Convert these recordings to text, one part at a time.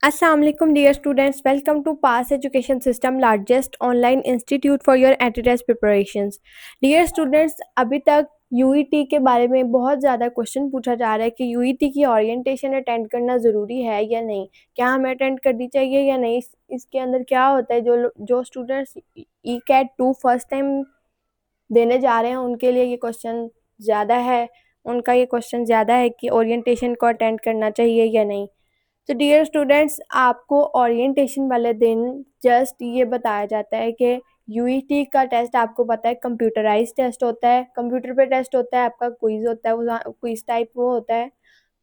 Assalamu alaikum dear students, welcome to Pass Education System largest online institute for your ANTI-test preparations. Dear students, अभी तक UET के बारे में बहुत ज़्यादा क्वेश्चन पूछा जा रहा है कि यूईटी की ओरिएंटेशन अटेंड करना ज़रूरी है या नहीं, क्या हमें अटेंड करनी चाहिए या नहीं, इसके अंदर क्या होता है। जो students E CAT 2 first time देने जा रहे हैं उनके लिए ये क्वेश्चन ज़्यादा है, उनका ये क्वेश्चन ज़्यादा है कि ओरिएंटेशन को अटेंड करना चाहिए या नहीं। तो डियर स्टूडेंट्स, आपको ओरिएंटेशन वाले दिन जस्ट ये बताया जाता है कि यूईटी का टेस्ट आपको पता है कंप्यूटराइज्ड टेस्ट होता है, कंप्यूटर पे टेस्ट होता है, आपका क्विज होता है, वो क्विज टाइप वो होता है,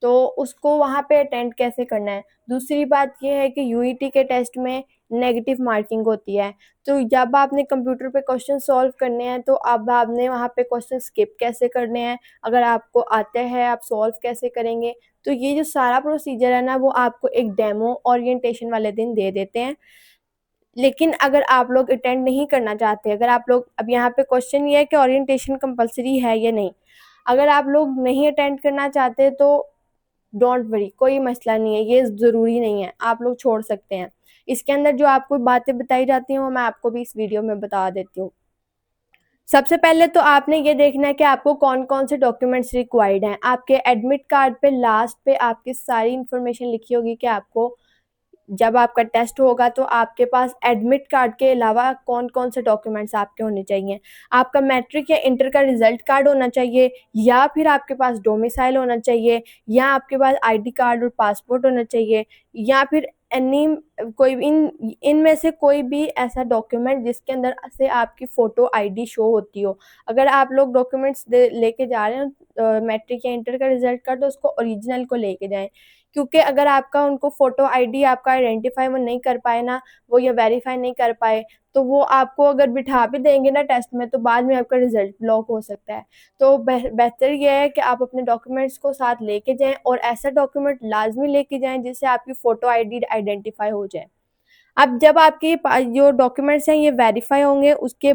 तो उसको वहाँ पे अटेंड कैसे करना है। दूसरी बात ये है कि यूईटी के टेस्ट में नेगेटिव मार्किंग होती है, तो जब आपने कंप्यूटर पे क्वेश्चन सॉल्व करने हैं तो अब आपने वहाँ पे क्वेश्चन स्किप कैसे करने हैं, अगर आपको आते हैं आप सॉल्व कैसे करेंगे। तो ये जो सारा प्रोसीजर है ना, वो आपको एक डेमो ओरिएंटेशन वाले दिन दे देते हैं। लेकिन अगर आप लोग अटेंड नहीं करना चाहते, अगर आप लोग, अब यहाँ पे क्वेश्चन ये है कि ओरिएंटेशन कंपलसरी है या नहीं, अगर आप लोग नहीं अटेंड करना चाहते तो डोंट वरी, कोई मसला नहीं है, ये ज़रूरी नहीं है, आप लोग छोड़ सकते हैं। इसके अंदर जो आपको बातें बताई जाती हैं वो मैं आपको भी इस वीडियो में बता देती हूँ। सबसे पहले तो आपने ये देखना है कि आपको कौन कौन से डॉक्यूमेंट्स रिक्वायर्ड हैं। आपके एडमिट कार्ड पे लास्ट पे आपकी सारी इन्फॉर्मेशन लिखी होगी कि आपको जब आपका टेस्ट होगा तो आपके पास एडमिट कार्ड के अलावा कौन कौन से डॉक्यूमेंट्स आपके होने चाहिए। आपका मैट्रिक या इंटर का रिजल्ट कार्ड होना चाहिए, या फिर आपके पास डोमिसाइल होना चाहिए, या आपके पास आईडी कार्ड और पासपोर्ट होना चाहिए, या फिर एनी कोई इनमें से कोई भी ऐसा डॉक्यूमेंट जिसके अंदर से आपकी फ़ोटो आईडी शो होती हो। अगर आप लोग डॉक्यूमेंट्स लेके जा रहे हैं मैट्रिक या इंटर का रिजल्ट कार्ड, तो उसको ओरिजिनल को लेके जाएँ, क्योंकि अगर आपका उनको फ़ोटो आईडी आपका आइडेंटिफ़ाई वो नहीं कर पाए ना, वो या वेरीफ़ाई नहीं कर पाए, तो वो आपको अगर बिठा भी देंगे ना टेस्ट में, तो बाद में आपका रिज़ल्ट ब्लॉक हो सकता है। तो बेहतर ये है कि आप अपने डॉक्यूमेंट्स को साथ लेके जाएँ, और ऐसा डॉक्यूमेंट लाज़मी लेके जाएँ जिससे आपकी फ़ोटो आईडी आइडेंटिफ़ाई हो जाए। अब जब आपके जो डॉक्यूमेंट्स हैं ये वेरीफ़ाई होंगे, उसके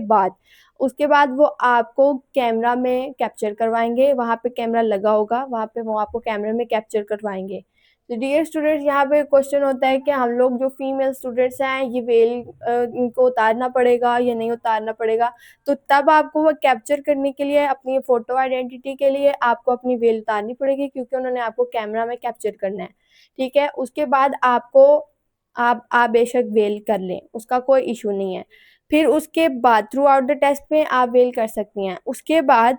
बाद वो आपको कैमरा में कैप्चर करवाएँगे, वहाँ पे कैमरा लगा होगा, वहाँ पे वो आपको कैमरे में कैप्चर करवाएँगे। तो डियर स्टूडेंट्स, यहाँ पे क्वेश्चन होता है कि हम लोग जो फीमेल स्टूडेंट्स हैं ये इनको उतारना पड़ेगा या नहीं उतारना पड़ेगा। तो तब आपको वो कैप्चर करने के लिए, अपनी फ़ोटो आइडेंटिटी के लिए आपको अपनी वेल उतारनी पड़ेगी, क्योंकि उन्होंने आपको कैमरा में कैप्चर करना है, ठीक है? उसके बाद आपको आप बेशक वेल कर लें, उसका कोई इश्यू नहीं है। फिर उसके बाद थ्रू आउट द टेस्ट में आप वेल कर सकती हैं। उसके बाद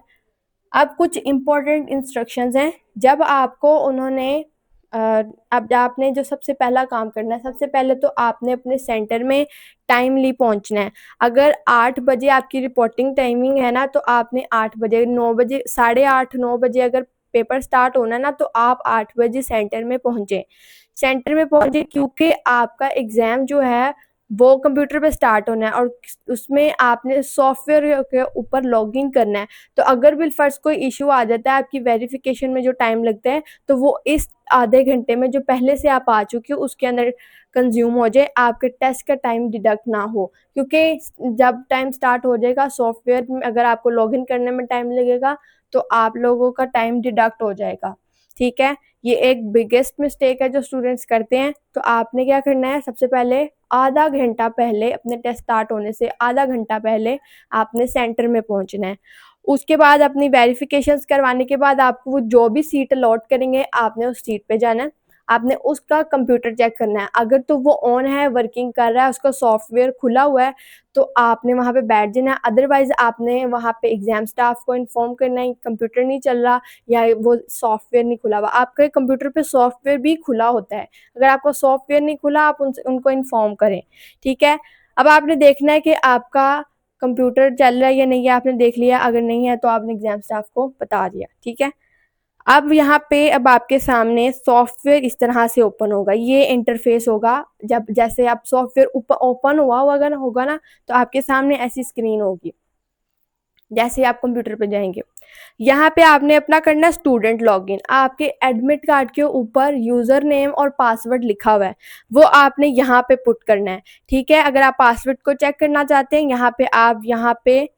अब कुछ इम्पोर्टेंट इंस्ट्रक्शंस हैं। जब आपको उन्होंने अब आपने जो सबसे पहला काम करना है, सबसे पहले तो आपने अपने सेंटर में टाइमली पहुंचना है। अगर 8 बजे आपकी रिपोर्टिंग टाइमिंग है ना, तो आपने 8 बजे, 9 बजे, 8:30 9 बजे अगर पेपर स्टार्ट होना है ना, तो आप 8 बजे सेंटर में पहुंचे। सेंटर में पहुंचे क्योंकि आपका एग्ज़ाम जो है वो कंप्यूटर पे स्टार्ट होना है, और उसमें आपने सॉफ्टवेयर के ऊपर लॉगिन करना है। तो अगर बिलफर्ज कोई इशू आ जाता है, आपकी वेरिफिकेशन में जो टाइम लगता है, तो वो इस आधे घंटे में जो पहले से आप आ चुके हो उसके अंदर कंज्यूम हो जाए, आपके टेस्ट का टाइम डिडक्ट ना हो। क्योंकि जब टाइम स्टार्ट हो जाएगा सॉफ्टवेयर में, अगर आपको लॉगिन करने में टाइम लगेगा तो आप लोगों का टाइम डिडक्ट हो जाएगा, ठीक है? ये एक बिगेस्ट मिस्टेक है जो स्टूडेंट्स करते हैं। तो आपने क्या करना है, सबसे पहले आधा घंटा पहले, अपने टेस्ट स्टार्ट होने से आधा घंटा पहले आपने सेंटर में पहुंचना है। उसके बाद अपनी वेरिफिकेशंस करवाने के बाद आपको वो जो भी सीट अलॉट करेंगे, आपने उस सीट पे जाना है। आपने उसका कंप्यूटर चेक करना है, अगर तो वो ऑन है, वर्किंग कर रहा है, उसका सॉफ्टवेयर खुला हुआ है, तो आपने वहाँ पे बैठ जाना है। अदरवाइज़ आपने वहाँ पे एग्ज़ाम स्टाफ को इन्फॉर्म करना है कंप्यूटर नहीं चल रहा या वो सॉफ्टवेयर नहीं खुला हुआ। आपके कंप्यूटर पे सॉफ्टवेयर भी खुला होता है, अगर आपका सॉफ्टवेयर नहीं खुला आप उनको इन्फॉर्म करें, ठीक है? अब आपने देखना है कि आपका कंप्यूटर चल रहा है या नहीं है, आपने देख लिया, अगर नहीं है तो आपने एग्ज़ाम स्टाफ को बता दिया, ठीक है? अब यहाँ पे अब आपके सामने सॉफ्टवेयर इस तरह से ओपन होगा, ये इंटरफेस होगा। जब जैसे आप सॉफ्टवेयर ओपन हुआ होगा ना, तो आपके सामने ऐसी स्क्रीन होगी। जैसे आप कंप्यूटर पे जाएंगे, यहाँ पे आपने अपना करना स्टूडेंट लॉगिन। आपके एडमिट कार्ड के ऊपर यूज़र नेम और पासवर्ड लिखा हुआ है, वो आपने यहाँ पे पुट करना है, ठीक है? अगर आप पासवर्ड को चेक करना चाहते हैं, यहाँ पे आप यहाँ पे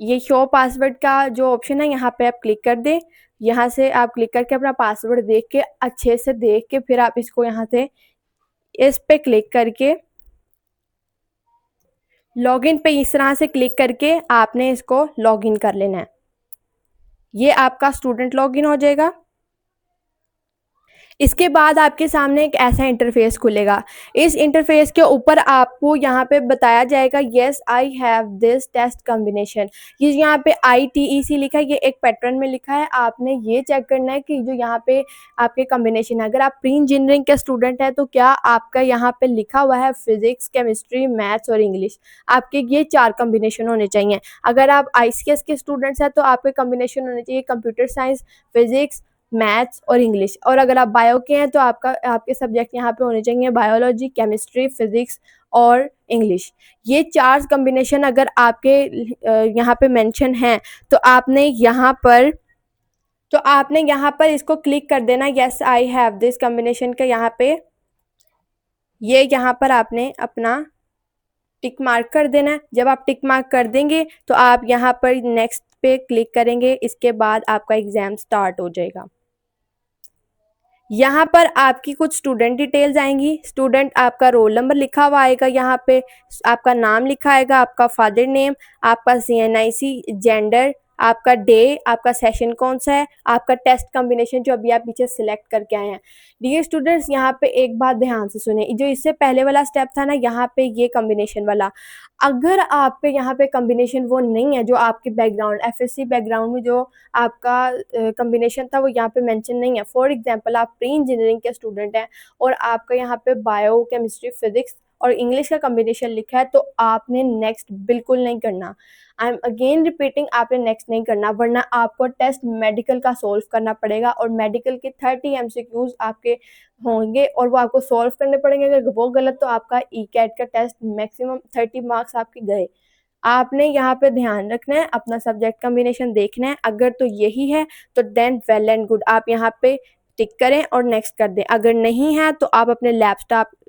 ये शो पासवर्ड का जो ऑप्शन है यहाँ पे आप क्लिक कर दें। यहाँ से आप क्लिक करके अपना पासवर्ड देख के अच्छे से देख के फिर आप इसको यहाँ से इस पे क्लिक करके लॉगिन पे इस तरह से क्लिक करके आपने इसको लॉगिन कर लेना है। ये आपका स्टूडेंट लॉगिन हो जाएगा। इसके बाद आपके सामने एक ऐसा इंटरफेस खुलेगा। इस इंटरफेस के ऊपर आपको यहाँ पे बताया जाएगा yes I have this test combination. ये यहाँ पे ITEC लिखा है, ये एक पैटर्न में लिखा है। आपने ये चेक करना है कि जो यहाँ पे आपके कॉम्बिनेशन है, अगर आप प्री इंजीनियरिंग के स्टूडेंट हैं तो क्या आपका यहाँ पे लिखा हुआ है फिजिक्स, केमिस्ट्री, मैथ्स और इंग्लिश। आपके ये 4 कॉम्बिनेशन होने चाहिए। अगर आप ICS के स्टूडेंट्स हैं तो आपके कॉम्बिनेशन होने चाहिए कंप्यूटर साइंस, फिजिक्स, मैथ्स और इंग्लिश। और अगर आप बायो के हैं तो आपके सब्जेक्ट यहाँ पे होने चाहिए बायोलॉजी, केमिस्ट्री, फिजिक्स और इंग्लिश। ये 4 कॉम्बिनेशन अगर आपके यहाँ पे मेंशन हैं तो आपने यहाँ पर इसको क्लिक कर देना yes I have this combination का। यहाँ पे ये यहाँ पर आपने अपना टिक मार्क कर देना है। जब आप टिक मार्क कर देंगे तो आप यहाँ पर नेक्स्ट पे क्लिक करेंगे। इसके बाद आपका एग्जाम स्टार्ट हो जाएगा। यहाँ पर आपकी कुछ स्टूडेंट डिटेल्स आएंगी। स्टूडेंट आपका रोल नंबर लिखा हुआ आएगा, यहाँ पे आपका नाम लिखा आएगा, आपका फादर नेम, आपका CNIC, जेंडर, आपका डे, आपका सेशन कौन सा है, आपका टेस्ट कॉम्बिनेशन जो अभी आप पीछे सिलेक्ट करके आए हैं। डियर स्टूडेंट्स, यहाँ पे एक बात ध्यान से सुने, जो इससे पहले वाला स्टेप था ना, यहाँ पे ये कॉम्बिनेशन वाला, अगर आप पे यहाँ पे कॉम्बिनेशन वो नहीं है जो आपके बैकग्राउंड FSC बैकग्राउंड में जो आपका कॉम्बिनेशन था वो यहाँ पे मेंशन नहीं है। फॉर एग्जांपल आप प्री इंजीनियरिंग के स्टूडेंट हैं और आपका यहाँ पे बायो, केमिस्ट्री, फिजिक्स और इंग्लिश का कॉम्बिनेशन लिखा है तो आपने नेक्स्ट बिल्कुल नहीं करना। आई एम अगेन रिपीटिंग, आपने नेक्स्ट नहीं करना, वरना आपको टेस्ट मेडिकल का सॉल्व करना पड़ेगा और मेडिकल के 30 MCQs आपके होंगे और वो आपको सॉल्व करने पड़ेंगे। अगर वो गलत तो आपका ECAT का टेस्ट मैक्सिमम 30 मार्क्स आपके गए। आपने यहाँ पे ध्यान रखना है, अपना सब्जेक्ट कॉम्बिनेशन देखना है। अगर तो यही है तो देन वेल एंड गुड, आप यहाँ पे टिक करें और नेक्स्ट कर दें। अगर नहीं है तो आप अपने लैब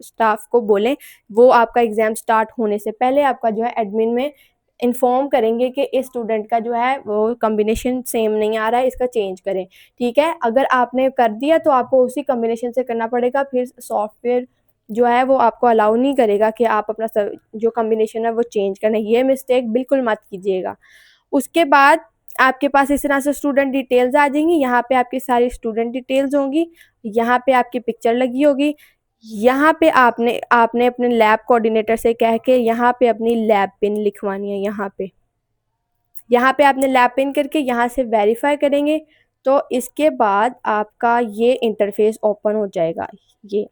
स्टाफ को बोलें, वो आपका एग्जाम स्टार्ट होने से पहले आपका जो है एडमिन में इन्फॉर्म करेंगे कि इस स्टूडेंट का जो है वो कॉम्बिनेशन सेम नहीं आ रहा है, इसका चेंज करें। ठीक है, अगर आपने कर दिया तो आपको उसी कॉम्बिनेशन से करना पड़ेगा। फिर सॉफ्टवेयर जो है वो आपको अलाउ नहीं करेगा कि आप अपना जो कॉम्बिनेशन है वो चेंज करें। ये मिस्टेक बिल्कुल मत कीजिएगा। उसके बाद आपके पास इस तरह से स्टूडेंट डिटेल्स आ जाएंगी। यहाँ पे आपकी सारी स्टूडेंट डिटेल्स होंगी, यहाँ पे आपकी पिक्चर लगी होगी। यहाँ पे आपने अपने लैब कोऑर्डिनेटर से कह के यहाँ पे अपनी लैब पिन लिखवानी है। यहाँ पे आपने लैब पिन करके यहाँ से वेरीफाई करेंगे तो इसके बाद आपका ये इंटरफेस ओपन हो जाएगा। ये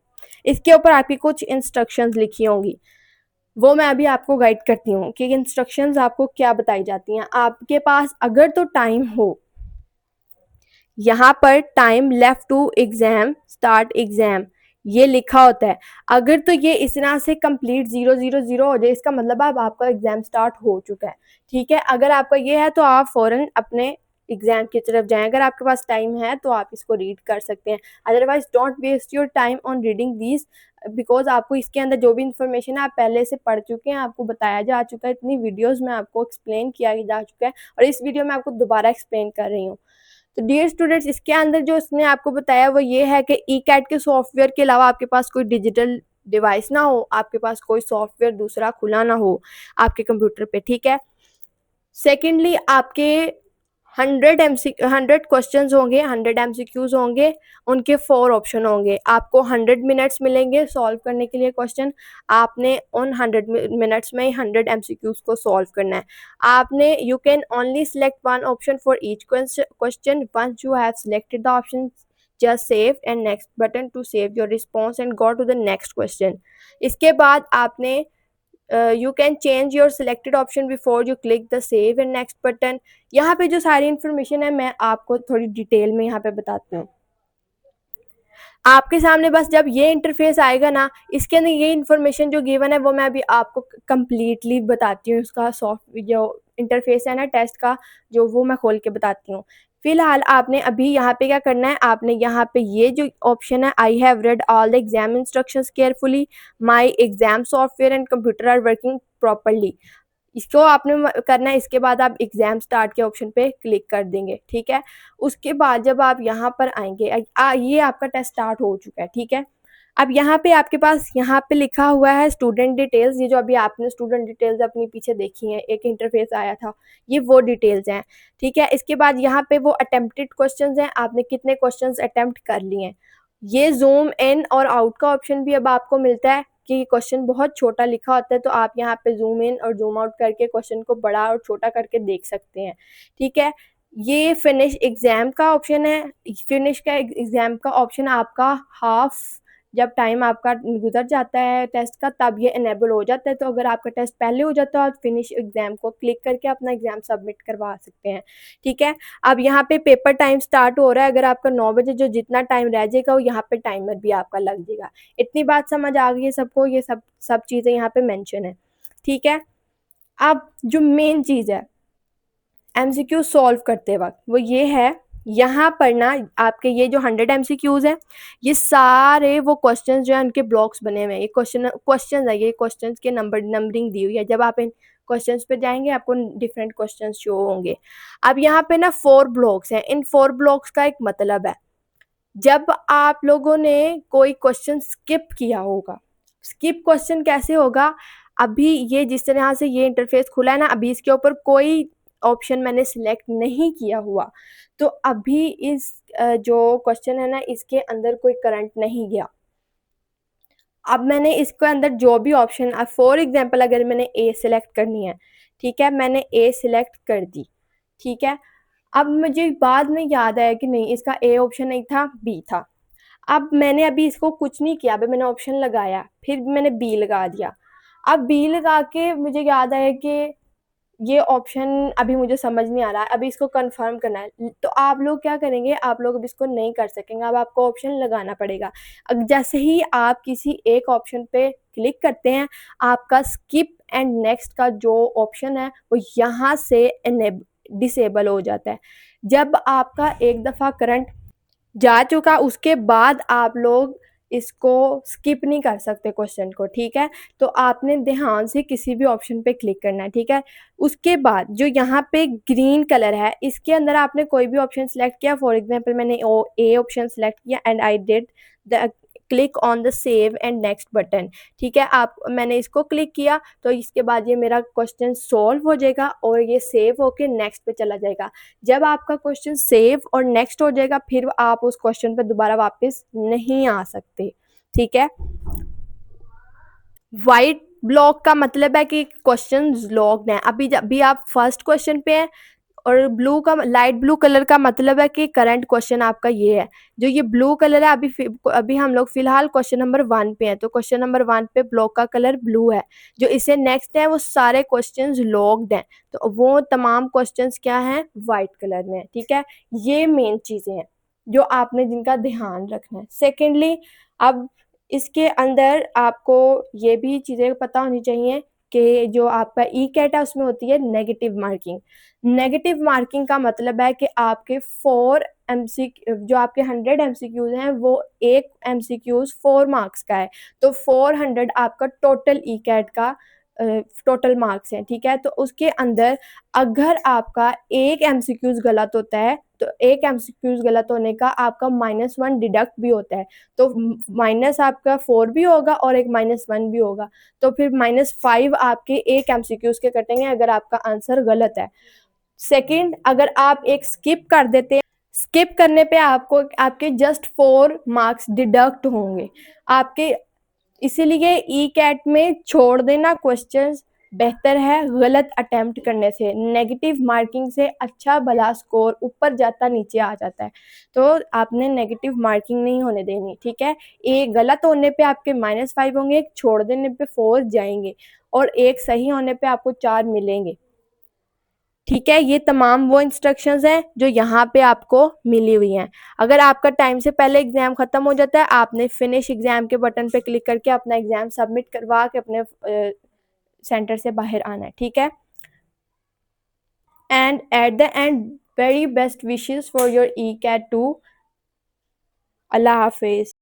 इसके ऊपर आपकी कुछ इंस्ट्रक्शंस लिखी होंगी, वो मैं अभी आपको गाइड करती हूँ कि इंस्ट्रक्शंस आपको क्या बताई जाती हैं। आपके पास अगर तो टाइम हो, यहाँ पर time left to exam start exam ये लिखा होता है। अगर तो ये इस तरह से कंप्लीट 000 हो जाए, इसका मतलब अब आपका एग्जाम स्टार्ट हो चुका है। ठीक है, अगर आपका ये है तो आप फौरन अपने एग्जाम की तरफ जाएं। अगर आपके पास टाइम है तो आप इसको रीड कर सकते हैं, otherwise don't waste your time on reading these, because आपको इसके अंदर जो भी इंफॉर्मेशन है आप पहले से पढ़ चुके हैं, आपको बताया जा चुका है, इतनी वीडियोस में आपको एक्सप्लेन किया जा चुका है और इस वीडियो में आपको दोबारा एक्सप्लेन कर रही हूँ। तो डियर स्टूडेंट्स, इसके अंदर जो उसने आपको बताया वो ये है कि ECAT के सॉफ्टवेयर के अलावा आपके पास कोई डिजिटल डिवाइस ना हो, आपके पास कोई सॉफ्टवेयर दूसरा खुला ना हो आपके कंप्यूटर पे। ठीक है, सेकेंडली आपके 100 क्वेश्चंस होंगे, 100 MCQs होंगे, उनके 4 ऑप्शन होंगे। आपको 100 मिनट्स मिलेंगे सॉल्व करने के लिए क्वेश्चन। आपने उन 100 मिनट्स में 100 MCQs को सॉल्व करना है। आपने you can only select one option for each question. Once you have selected the option, just save and next button to save your response and go to the next question। इसके बाद आपने you can change your selected option before you click the save and next button. यहाँ पे जो सारी information है मैं आपको थोड़ी डिटेल में यहाँ पे बताती हूँ। आपके सामने बस जब ये इंटरफेस आएगा ना, इसके अंदर ये इन्फॉर्मेशन जो गिवन है वो मैं अभी आपको कंप्लीटली बताती हूँ। उसका सॉफ्ट जो इंटरफेस है ना टेस्ट का, जो वो मैं खोल के बताती हूँ। फिलहाल आपने अभी यहाँ पे क्या करना है, आपने यहाँ पे ये जो ऑप्शन है, I have read all the exam instructions carefully, my exam software and computer are working properly, इसको आपने करना है। इसके बाद आप एग्ज़ाम स्टार्ट के ऑप्शन पे क्लिक कर देंगे, ठीक है। उसके बाद जब आप यहाँ पर आएंगे, ये आपका टेस्ट स्टार्ट हो चुका है, ठीक है। अब यहाँ पे आपके पास यहाँ पे लिखा हुआ है स्टूडेंट डिटेल्स। ये जो अभी आपने स्टूडेंट डिटेल्स अपनी पीछे देखी हैं, एक इंटरफेस आया था, ये वो डिटेल्स हैं, ठीक है। इसके बाद यहाँ पे वो अटेम्प्टेड क्वेश्चंस हैं, आपने कितने क्वेश्चंस अटेम्प्ट कर लिए हैं। ये जूम इन और आउट का ऑप्शन भी अब आपको मिलता है कि क्वेश्चन बहुत छोटा लिखा होता है तो आप यहाँ पे जूम इन और जूम आउट करके क्वेश्चन को बड़ा और छोटा करके देख सकते हैं, ठीक है। ये फिनिश एग्जाम का ऑप्शन है। फिनिश का एग्जाम का ऑप्शन आपका हाफ, जब टाइम आपका गुजर जाता है टेस्ट का तब ये इनेबल हो जाता है। तो अगर आपका टेस्ट पहले हो जाता है, आप फिनिश एग्जाम को क्लिक करके अपना एग्जाम सबमिट करवा सकते हैं, ठीक है। अब यहाँ पे पेपर टाइम स्टार्ट हो रहा है। अगर आपका 9 बजे जो जितना टाइम रह जाएगा वो यहाँ पे टाइमर भी आपका लग जाएगा। इतनी बात समझ आ गई है सबको? ये सब सब चीज़ें यहाँ पे मेंशन है, ठीक है। अब जो मेन चीज़ है एमसीक्यू सॉल्व करते वक्त, वो ये है, यहाँ पर ना आपके ये जो 100 एमसीक्यूज हैं, ये सारे वो क्वेश्चंस जो है उनके ब्लॉक्स बने हुए हैं। ये क्वेश्चन है, ये क्वेश्चंस के नंबरिंग दी हुई है। जब आप इन क्वेश्चंस पे जाएंगे आपको डिफरेंट क्वेश्चंस शो होंगे। अब यहाँ पे ना 4 ब्लॉक्स हैं। इन 4 ब्लॉक्स का एक मतलब है, जब आप लोगों ने कोई क्वेश्चन स्किप किया होगा, स्किप क्वेश्चन कैसे होगा, अभी ये जिस तरह से ये इंटरफेस खुला है ना, अभी इसके ऊपर कोई ऑप्शन मैंने सिलेक्ट नहीं किया हुआ, तो अभी इस जो क्वेश्चन है ना इसके अंदर कोई करंट नहीं गया। अब मैंने इसके अंदर जो भी ऑप्शन, फॉर एग्जांपल अगर मैंने ए सिलेक्ट करनी है, ठीक है, मैंने ए सिलेक्ट कर दी, ठीक है। अब मुझे बाद में याद आया कि नहीं, इसका ए ऑप्शन नहीं था, बी था। अब मैंने अभी इसको कुछ नहीं किया, अभी मैंने ऑप्शन लगाया, फिर मैंने बी लगा दिया। अब बी लगा के मुझे याद आया कि ये ऑप्शन अभी मुझे समझ नहीं आ रहा है, अभी इसको कंफर्म करना है। तो आप लोग क्या करेंगे, आप लोग अब इसको नहीं कर सकेंगे, अब आपको ऑप्शन लगाना पड़ेगा। जैसे ही आप किसी एक ऑप्शन पे क्लिक करते हैं, आपका स्किप एंड नेक्स्ट का जो ऑप्शन है वो यहाँ से डिसेबल हो जाता है। जब आपका एक दफ़ा करंट जा चुका, उसके बाद आप लोग इसको स्किप नहीं कर सकते क्वेश्चन को, ठीक है। तो आपने ध्यान से किसी भी ऑप्शन पे क्लिक करना है, ठीक है। उसके बाद जो यहाँ पे ग्रीन कलर है, इसके अंदर आपने कोई भी ऑप्शन सेलेक्ट किया, फॉर एग्जांपल मैंने ए ऑप्शन सेलेक्ट किया and I did the click on the save and next button, ठीक है। आप मैंने इसको क्लिक किया तो इसके बाद ये मेरा क्वेश्चन सॉल्व हो जाएगा और ये सेव होके नेक्स्ट पे चला जाएगा। जब आपका क्वेश्चन सेव और नेक्स्ट हो जाएगा, फिर आप उस क्वेश्चन पर दोबारा वापस नहीं आ सकते, ठीक है। वाइट ब्लॉक का मतलब है कि क्वेश्चन लॉग्ड है। अभी आप फर्स्ट क्वेश्चन पे हैं, और ब्लू का, लाइट ब्लू कलर का मतलब है कि करंट क्वेश्चन आपका ये है। जो ये ब्लू कलर है, अभी हम लोग फिलहाल क्वेश्चन नंबर 1 पे हैं, तो क्वेश्चन नंबर 1 पे ब्लॉक का कलर ब्लू है। जो इससे नेक्स्ट है वो सारे क्वेश्चंस लॉग्ड हैं, तो वो तमाम क्वेश्चंस क्या हैं, वाइट कलर में है, ठीक है। ये मेन चीज़ें हैं जो आपने जिनका ध्यान रखना है। सेकेंडली, अब इसके अंदर आपको ये भी चीज़ें पता होनी चाहिए कि जो आपका ई कैट है उसमें होती है नेगेटिव मार्किंग। नेगेटिव मार्किंग का मतलब है कि आपके 4 जो आपके 100 एमसीक्यूज हैं वो एक एमसीक्यूज 4 मार्क्स का है, तो 400 आपका टोटल ई कैट का टोटल मार्क्स हैं, ठीक है। तो उसके अंदर अगर आपका एक एमसीक्यूज गलत होता है, तो एक एमसीक्यूज गलत होने का आपका -1 डिडक्ट भी होता है, तो माइनस आपका 4 भी होगा और एक -1 भी होगा, तो फिर -5 आपके एक एमसीक्यूज के कटेंगे अगर आपका आंसर गलत है। सेकंड, अगर आप एक स्किप कर देते हैं, स्किप करने पे आपको आपके जस्ट 4 मार्क्स डिडक्ट होंगे आपके। इसीलिए ई कैट में छोड़ देना क्वेश्चंस बेहतर है गलत अटेम्प्ट करने से। नेगेटिव मार्किंग से अच्छा भला स्कोर ऊपर जाता नीचे आ जाता है, तो आपने नेगेटिव मार्किंग नहीं होने देनी, ठीक है। एक गलत होने पे आपके -5 होंगे, एक छोड़ देने पे 4 जाएंगे और एक सही होने पे आपको 4 मिलेंगे, ठीक है। ये तमाम वो इंस्ट्रक्शंस हैं जो यहाँ पे आपको मिली हुई हैं। अगर आपका टाइम से पहले एग्जाम खत्म हो जाता है, आपने फिनिश एग्जाम के बटन पे क्लिक करके अपना एग्जाम सबमिट करवा के अपने सेंटर से बाहर आना है, ठीक है। And at the end, very best wishes for your E CAT 2। अल्लाह हाफिज।